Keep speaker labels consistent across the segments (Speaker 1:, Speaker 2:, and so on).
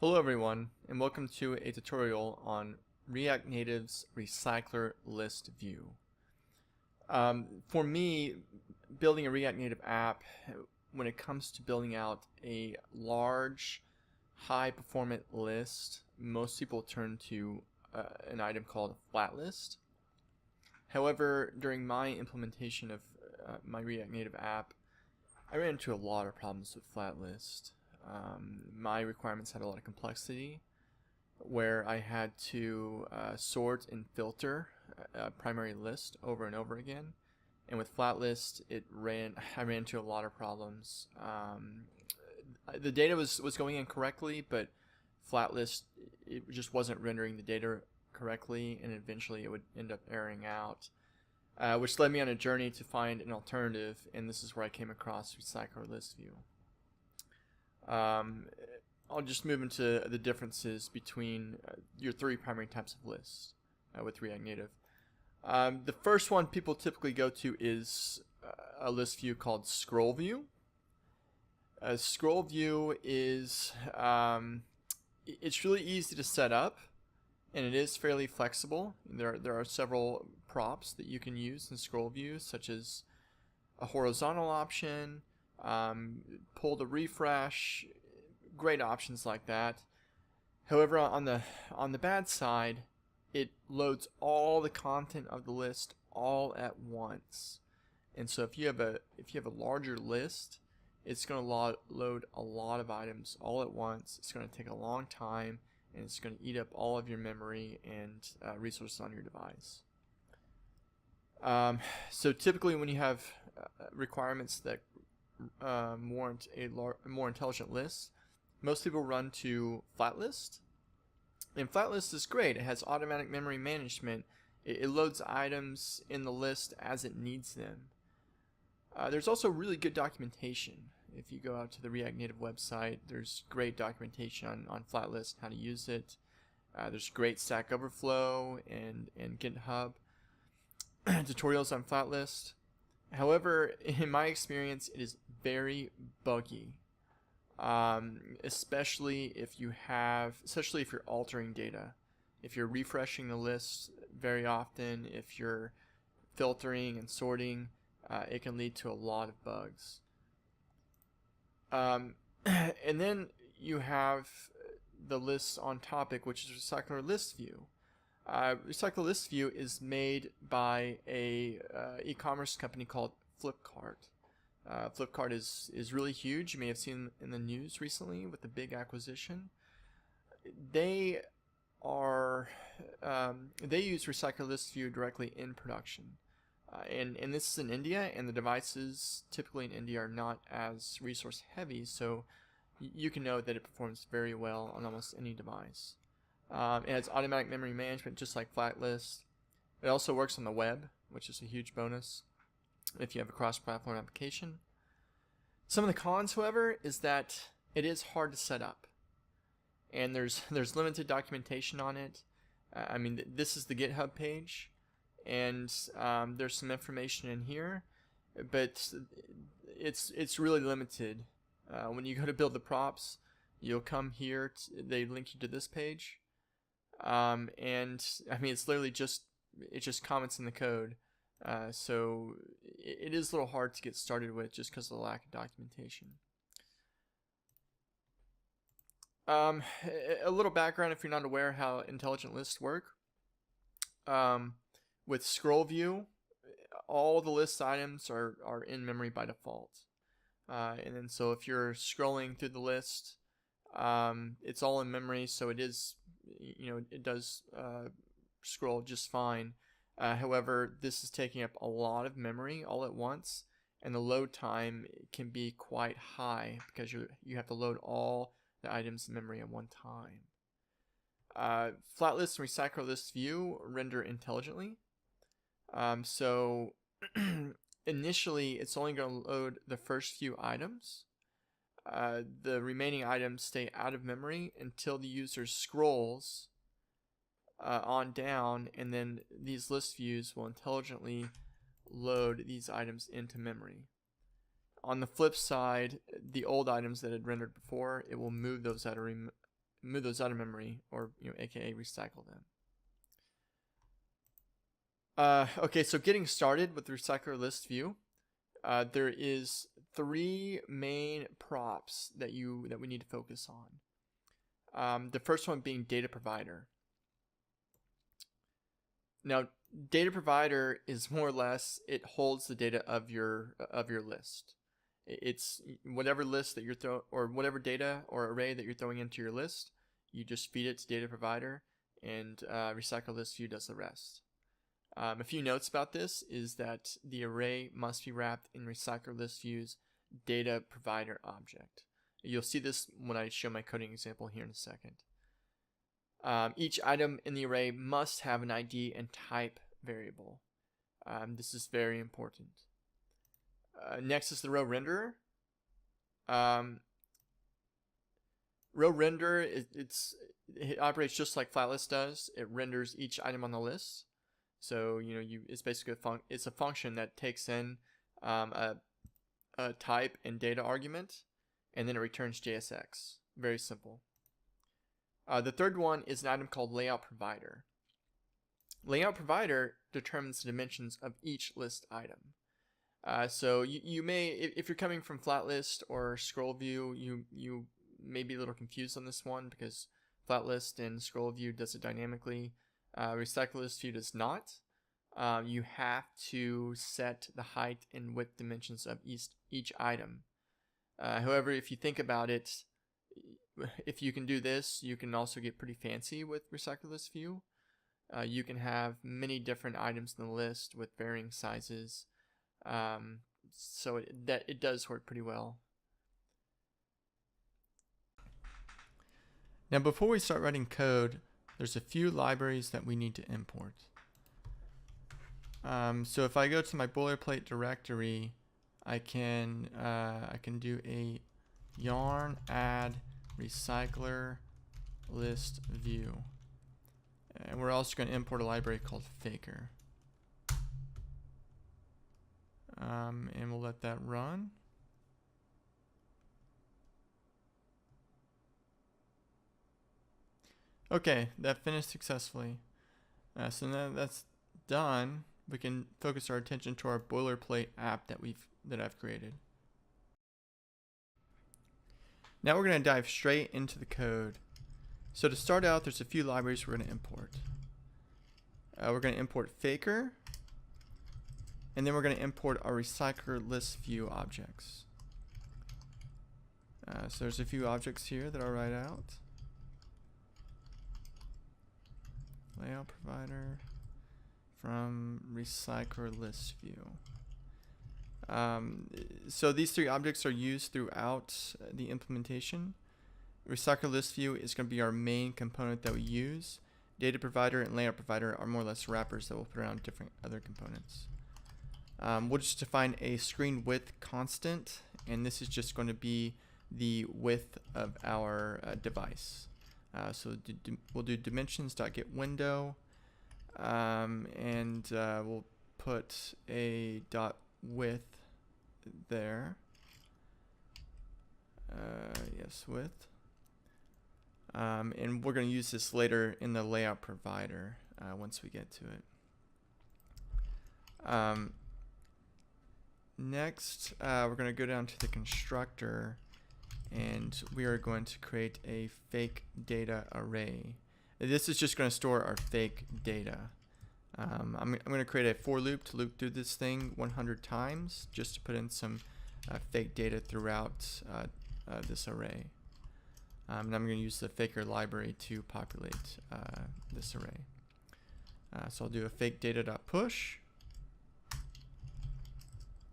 Speaker 1: Hello everyone, and welcome to a tutorial on React Native's RecyclerListView. For me, building a React Native app, when it comes to building out a large, high-performant list, most people turn to an item called FlatList. However, during my implementation of my React Native app, I ran into a lot of problems with FlatList. My requirements had a lot of complexity where I had to sort and filter a primary list over and over again. And with FlatList, I ran into a lot of problems. The data was going in correctly, but FlatList, it just wasn't rendering the data correctly, and eventually it would end up erroring out, which led me on a journey to find an alternative, and this is where I came across RecyclerListView. I'll just move into the differences between your three primary types of lists with React Native. The first one people typically go to is a list view called scroll view. A scroll view is it's really easy to set up, and it is fairly flexible. There are several props that you can use in scroll view, such as a horizontal option, pull to refresh, great options like that. However, on the bad side, it loads all the content of the list all at once. And so if you have a larger list, it's going to load a lot of items all at once. It's going to take a long time, and it's going to eat up all of your memory and resources on your device. So typically when you have requirements that warrant a more intelligent list, most people run to FlatList. And FlatList is great. It has automatic memory management. It loads items in the list as it needs them. There's also really good documentation. If you go out to the React Native website, there's great documentation on FlatList, how to use it. There's great Stack Overflow and GitHub tutorials on FlatList. However, in my experience, it is very buggy, especially if you're altering data. If you're refreshing the list very often, if you're filtering and sorting, it can lead to a lot of bugs. And then you have the lists on topic, which is RecyclerListView. RecyclerListView is made by a e-commerce company called FlipKart. FlipKart is really huge. You may have seen in the news recently with the big acquisition. They use RecyclerListView directly in production, and this is in India, and the devices typically in India are not as resource heavy, so you can know that it performs very well on almost any device. It has automatic memory management just like FlatList. It also works on the web, which is a huge bonus if you have a cross-platform application. Some of the cons, however, is that it is hard to set up, and there's limited documentation on it. I mean, this is the GitHub page, and there's some information in here, but it's really limited. When you go to build the props, you'll come here. They link you to this page. And I mean, it's literally just comments in the code, so it is a little hard to get started with just because of the lack of documentation. A little background if you're not aware how intelligent lists work. With scroll view, all the list items are in memory by default, and then so if you're scrolling through the list, it's all in memory, so it does scroll just fine. However, this is taking up a lot of memory all at once, and the load time can be quite high because you have to load all the items in memory at one time. FlatList and RecyclerListView render intelligently. So initially, it's only going to load the first few items. The remaining items stay out of memory until the user scrolls on down, and then these list views will intelligently load these items into memory. On the flip side, the old items that had rendered before, it will move those out of move those out of memory, or aka recycle them. Okay, so getting started with the RecyclerListView, there is 3 main props that we need to focus on. The first one being data provider. Now, data provider is more or less, it holds the data of your list. It's whatever list that you're or whatever data or array that you're throwing into your list, you just feed it to data provider, and RecyclerListView does the rest. A few notes about this is that the array must be wrapped in RecyclerListView's data provider object. You'll see this when I show my coding example here in a second. Each item in the array must have an ID and type variable. This is very important. Next is the row renderer. Row render, it operates just like FlatList does. It renders each item on the list. So it's basically it's a function that takes in a type and data argument, and then it returns JSX. Very simple. The third one is an item called layout provider. Layout provider determines the dimensions of each list item. So you may, if you're coming from FlatList or ScrollView, you may be a little confused on this one because FlatList and ScrollView does it dynamically. RecyclerListView does not. You have to set the height and width dimensions of each item. However, if you think about it, if you can do this, you can also get pretty fancy with RecyclerListView. You can have many different items in the list with varying sizes. So it does work pretty well. Now, before we start writing code, there's a few libraries that we need to import. So if I go to my boilerplate directory, I can do a yarn add RecyclerListView, and we're also going to import a library called Faker. And we'll let that run. Okay, that finished successfully. So now that's done, we can focus our attention to our boilerplate app that I've created. Now we're going to dive straight into the code. So to start out, there's a few libraries we're going to import. We're going to import Faker, and then we're going to import our RecyclerListView objects. So there's a few objects here that I'll write out. Layout provider from RecyclerListView. So these 3 objects are used throughout the implementation. RecyclerListView is going to be our main component that we use. Data provider and layout provider are more or less wrappers that we'll put around different other components. We'll just define a screen width constant, and this is just going to be the width of our device. So we'll do dimensions.getWindow, and we'll put a .width there. Yes, width. And we're going to use this later in the layout provider once we get to it. Next, we're going to go down to the constructor, and we are going to create a fake data array. This is just going to store our fake data. I'm going to create a for loop to loop through this thing 100 times just to put in some fake data throughout this array. And I'm going to use the faker library to populate this array. So I'll do a fake data.push.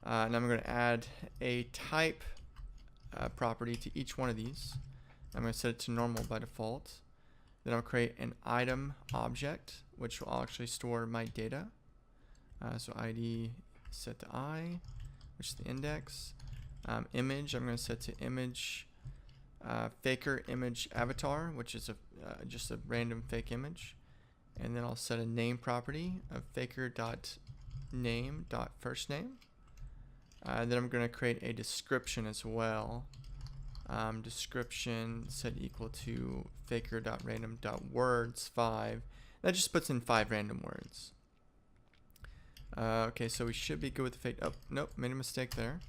Speaker 1: And I'm going to add a type property to each one of these. I'm going to set it to normal by default. Then I'll create an item object, which will actually store my data. So ID set to I, which is the index. Image, I'm going to set to image faker image avatar, which is just a random fake image. And then I'll set a name property of faker.name.firstname. Then I'm going to create a description as well. description set equal to faker.random.words5. That just puts in 5 random words. Okay, so we should be good with the fake. Oh, nope, made a mistake there.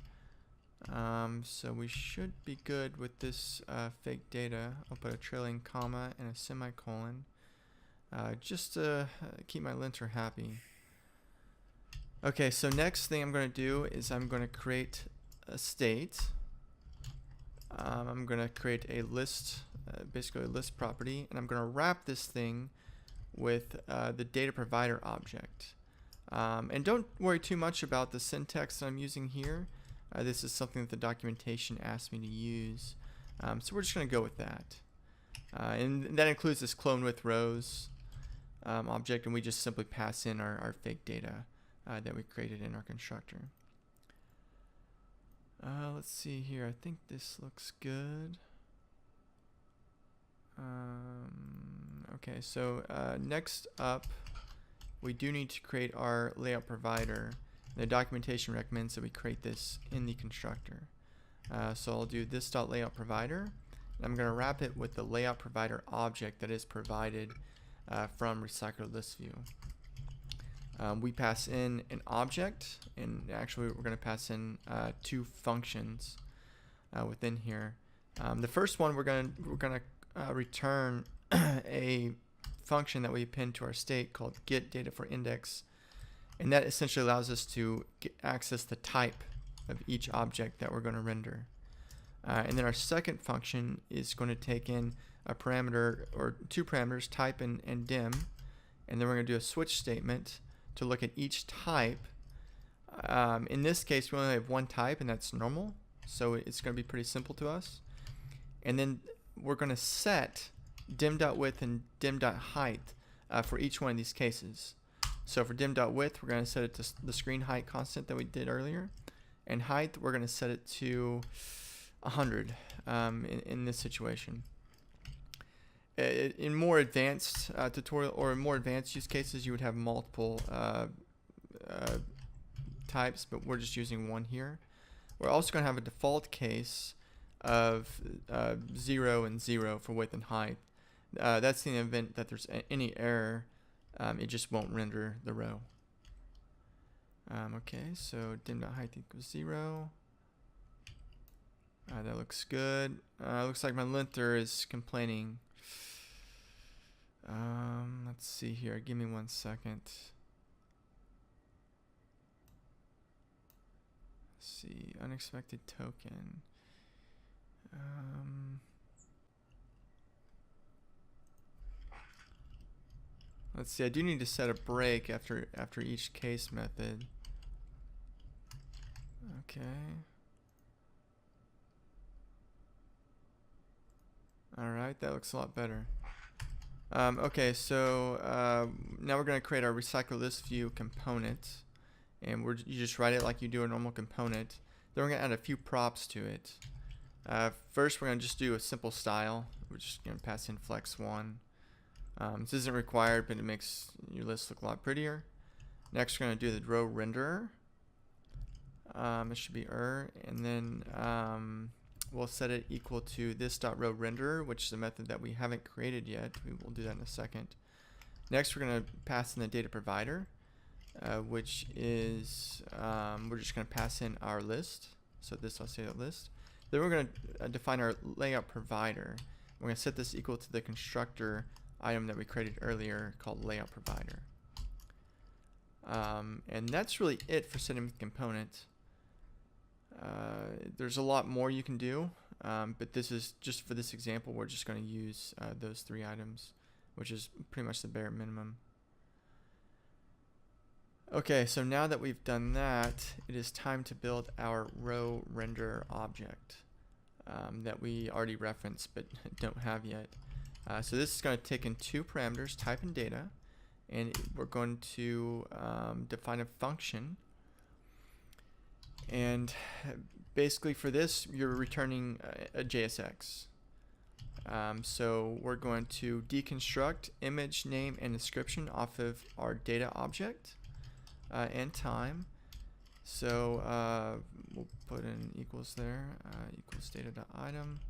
Speaker 1: So we should be good with this fake data. I'll put a trailing comma and a semicolon just to keep my linter happy. Okay, so next thing I'm going to do is I'm going to create a state. I'm going to create a list, basically a list property, and I'm going to wrap this thing with the data provider object. And don't worry too much about the syntax that I'm using here. This is something that the documentation asked me to use. So we're just going to go with that. And that includes this clone with rows object, and we just simply pass in our fake data that we created in our constructor. Let's see here. I think this looks good. Okay, so next up, we do need to create our layout provider. The documentation recommends that we create this in the constructor. So I'll do this.layout provider. And I'm going to wrap it with the layout provider object that is provided from RecyclerListView. We pass in an object, and actually we're going to pass in 2 functions within here. The first one we're going to return a function that we append to our state called getDataForIndex, and that essentially allows us to access the type of each object that we're going to render. And then our second function is going to take in a parameter or 2 parameters, type and dim, and then we're going to do a switch statement to look at each type. In this case, we only have 1 type, and that's normal, so it's going to be pretty simple to us. And then we're going to set dim.width and dim.height for each one of these cases. So for dim.width, we're going to set it to the screen height constant that we did earlier, and height, we're going to set it to 100 in this situation. In more advanced tutorial or in more advanced use cases, you would have multiple types, but we're just using 1 here. We're also going to have a default case of 0 and 0 for width and height. That's in the event that there's any error, it just won't render the row. Okay, so dim.height equals 0. That looks good. Looks like my linter is complaining. Let's see here. Give me 1 second. Let's see. Unexpected token. Let's see. I do need to set a break after each case method. Okay. Alright, that looks a lot better. Okay, so now we're going to create our RecyclerListView component, and you just write it like you do a normal component. Then we're going to add a few props to it. First, we're going to just do a simple style. We're just going to pass in flex1. This isn't required, but it makes your list look a lot prettier. Next, we're going to do the row renderer. It should be and then we'll set it equal to this.rowRenderer, which is a method that we haven't created yet. We will do that in a second. Next, we're going to pass in the data provider, which is we're just going to pass in our list. So this.list. Then we're going to define our layout provider. We're going to set this equal to the constructor item that we created earlier called layout provider. And that's really it for setting the component. There's a lot more you can do, but this is just for this example. We're just going to use those 3 items, which is pretty much the bare minimum. Okay, so now that we've done that, it is time to build our row render object that we already referenced but don't have yet. So this is going to take in 2 parameters, type and data, and we're going to define a function. And basically for this, you're returning a JSX. So we're going to deconstruct image, name, and description off of our data object and time. So we'll put in equals there, equals data.item.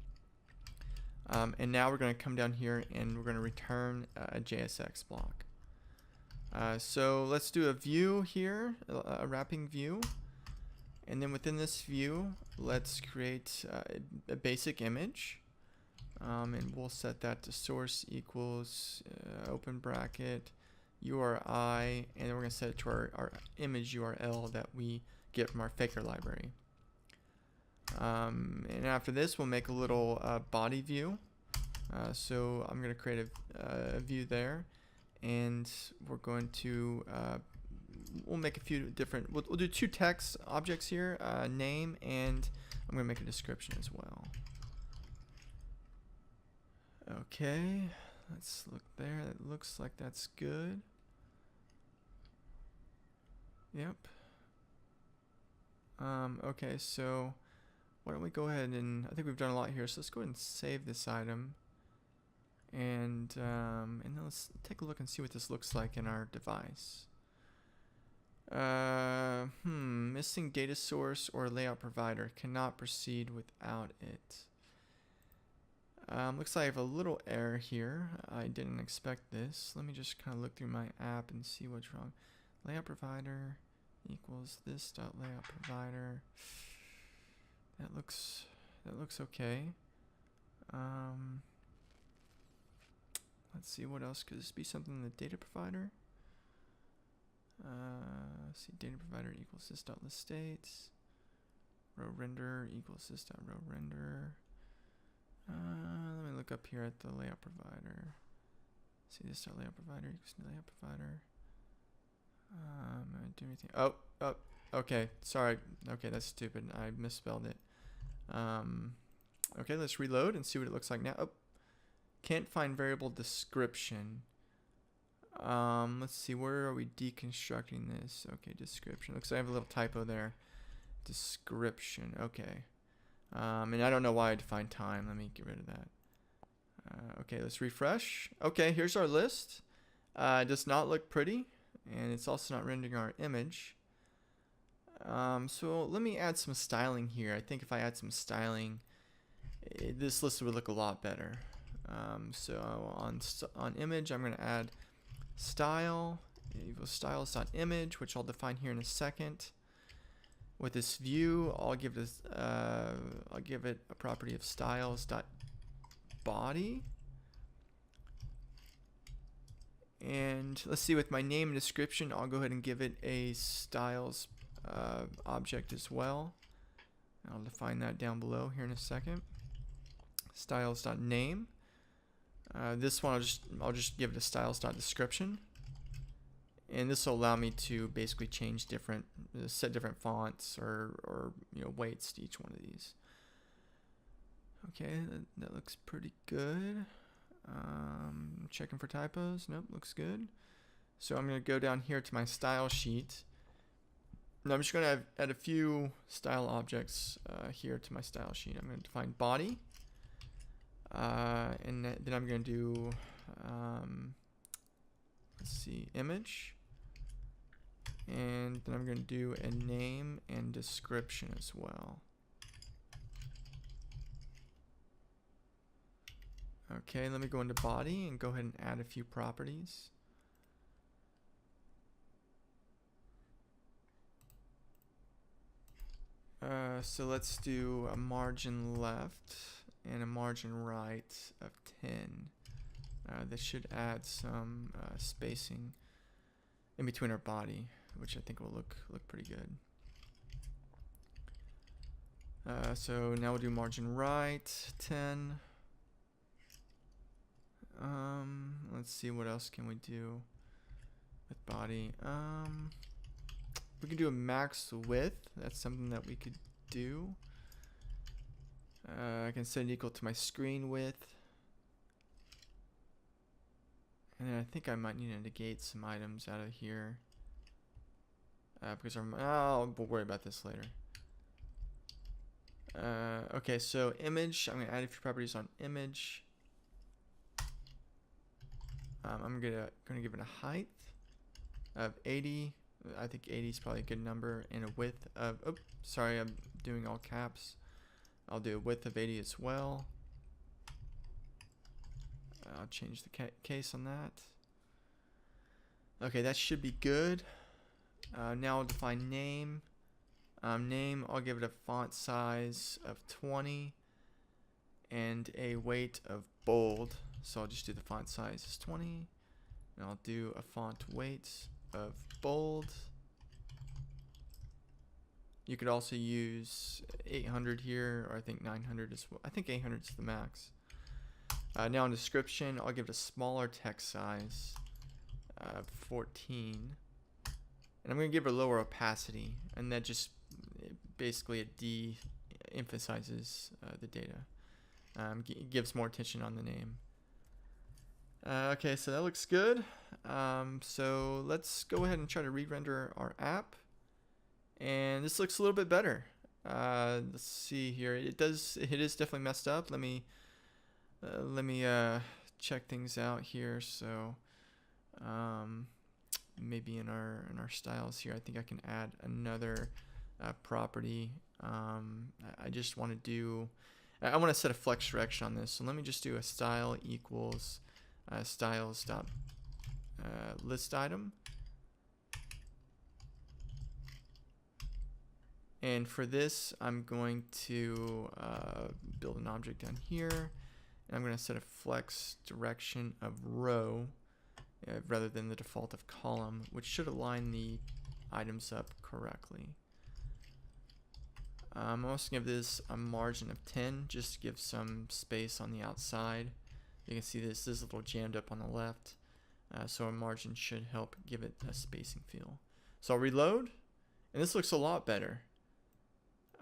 Speaker 1: And now we're going to come down here and we're going to return a JSX block. So let's do a view here, a wrapping view. And then within this view, let's create a basic image. And we'll set that to source equals open bracket URI, and then we're going to set it to our image URL that we get from our Faker library. And after this, we'll make a little body view. So I'm going to create a view there, and we're going to we'll make a few different. We'll do two text objects here, name, and I'm going to make a description as well. Okay, let's look there. It looks like that's good. Yep. Okay, so why don't we go ahead and I think we've done a lot here. So let's go ahead and save this item, and then let's take a look and see what this looks like in our device. Missing data source or layout provider, cannot proceed without it. Looks like I have a little error here. I didn't expect this. Let me just kind of look through my app and see what's wrong. Layout provider equals this dot layout provider. That looks okay. Let's see, what else could this be? Something in the data provider. Let's see, data provider equals this dot list states. Row render equals this dot row render. Let me look up here at the layout provider. See, this dot layout provider equals layout provider. I didn't do anything. Oh, okay. Sorry. Okay, that's stupid. I misspelled it. Okay, let's reload and see what it looks like now. Oh, can't find variable description. Let's see, where are we deconstructing this? Okay, description. Looks like I have a little typo there. Description. Okay. And I don't know why I defined time. Let me get rid of that. Okay, let's refresh. Okay, here's our list. It does not look pretty, and it's also not rendering our image. So let me add some styling here. I think if I add some styling, this list would look a lot better. So on image, I'm going to add style equals styles.image, which I'll define here in a second. With this view, I'll give it a property of styles.body. And let's see, with my name and description, I'll go ahead and give it a styles object as well. I'll define that down below here in a second. Styles.name. This one I'll just give it a styles.description. And this will allow me to basically change set different fonts or weights to each one of these. Okay, that looks pretty good. Checking for typos. Nope, looks good. So I'm going to go down here to my style sheet. Now I'm just going to add a few style objects here to my style sheet. I'm going to define body. And then I'm going to do, let's see, image. And then I'm going to do a name and description as well. Okay, let me go into body and go ahead and add a few properties. So let's do a margin left and a margin right of 10. This should add some spacing in between our body, which I think will look pretty good. So now we'll do margin right 10. Let's see, what else can we do with body. We can do a max width. That's something that we could do. I can set it equal to my screen width. And then I think I might need to negate some items out of here. Because we'll worry about this later. Okay, so image, I'm going to add a few properties on image. I'm going to give it a height of 80. I think 80 is probably a good number. And a width of, oh, sorry, I'm doing all caps. I'll do a width of 80 as well. I'll change the case on that. Okay, that should be good. Now I'll define name. Name, I'll give it a font size of 20 and a weight of bold. So I'll just do the font size is 20, and I'll do a font weight of bold. You could also use 800 here, or I think 900 as well. I think 800 is the max. Now in description, I'll give it a smaller text size of 14. And I'm going to give it a lower opacity, and that just basically it de-emphasizes the data. Gives more attention on the name. Okay, so that looks good. So let's go ahead and try to re-render our app. And this looks a little bit better. Let's see here. It is definitely messed up. Let me check things out here. So maybe in our styles here, I think I can add another property. I just want to do. I want to set a flex direction on this. So let me just do a style equals styles dot list item. And for this, I'm going to build an object down here. And I'm going to set a flex direction of row rather than the default of column, which should align the items up correctly. I'm also going to give this a margin of 10 just to give some space on the outside. You can see this is a little jammed up on the left. So a margin should help give it a spacing feel. So I'll reload, and this looks a lot better.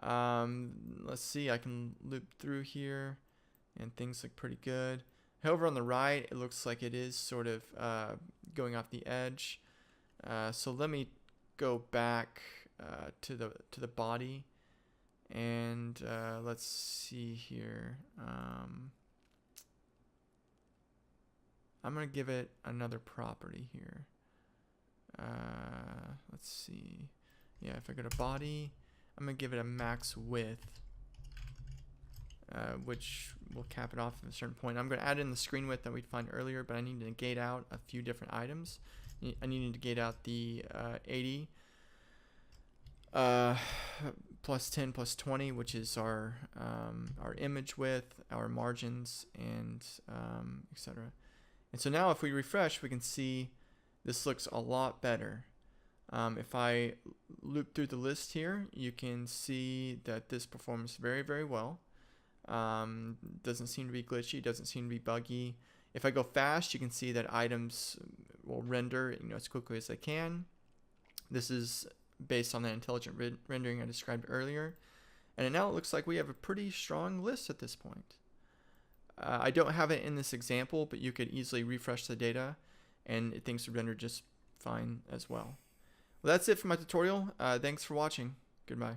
Speaker 1: Let's see, I can loop through here and things look pretty good. However, on the right, it looks like it is sort of going off the edge. So let me go back to the body, and let's see here. I'm going to give it another property here. Let's see. Yeah, if I go to body, I'm going to give it a max width, which will cap it off at a certain point. I'm going to add in the screen width that we defined earlier, but I need to negate out a few different items. I need to negate out the 80 plus 10 plus 20, which is our image width, our margins, and etc. And so now if we refresh, we can see this looks a lot better. If I loop through the list here, you can see that this performs very, very well. Doesn't seem to be glitchy, doesn't seem to be buggy. If I go fast, you can see that items will render as quickly as they can. This is based on that intelligent rendering I described earlier. And now it looks like we have a pretty strong list at this point. I don't have it in this example, but you could easily refresh the data and things would render just fine as well. Well, that's it for my tutorial. Thanks for watching. Goodbye.